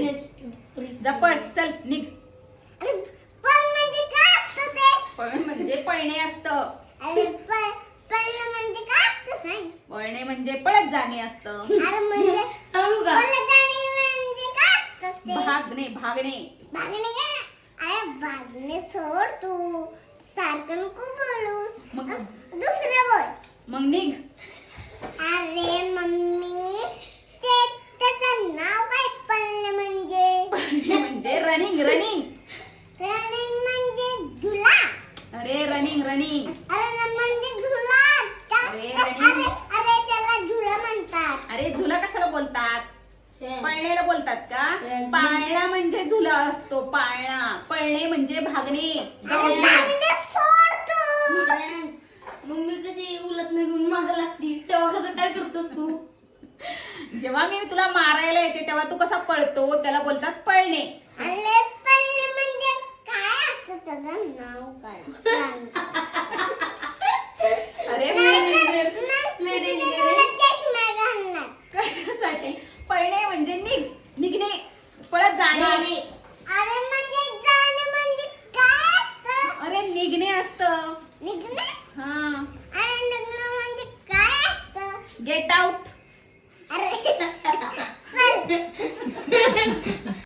जपट चल निघ. पळ म्हणजे काय असतं ते? पळ म्हणजे पळणे असतं. अरे पळणं म्हणजे काय असतं सांग? पळणे म्हणजे पळत जाणे असतं. अरे म्हणजे सांगू का? पळत जाणे म्हणजे काय असतं ते? भागणे भागणे. भागणे काय? अरे भागणे सोड तू. सारखं नको बोलूस. मग? दुसरं बोल. मग निघ. अरे मम्मी त्याचं नाव काय पळणं म्हणजे? पळणे म्हणजे रनिंग रनिंग. रनिंग म्हणजे झुला. अरे रनिंग रनिंग. अरे म्हणजे झुला. अरे, running. अरे त्याला झुला म्हणतात. अरे झुला कशाला बोलतात? पळण्याला बोलतात का? Yes. पाळणा म्हणजे झुला असतो. पाळणा. पळणे म्हणजे भागणे. अरे भागणे सोड तू. फ्रेंड्स, मम्मी कशी उलट निघून मागं लागती तेव्हा कसं काय करतोस तू? जेव्हा मी तुला मारायला येते तेव्हा तू कसा पळतो त्याला बोलतात पळणे. अरे पळणे म्हणजे काय असतं त्याचं नाव काय सांग. अरे नाही तर तुला चष्मा घालणार. कशासाठी? पळणे म्हणजे निघणे पळत जाणे. अरे म्हणजे जाणे म्हणजे काय असतं? अरे निघणे असतं. निघणं. हा. अरे निघणं म्हणजे काय असतं? Get out. अरे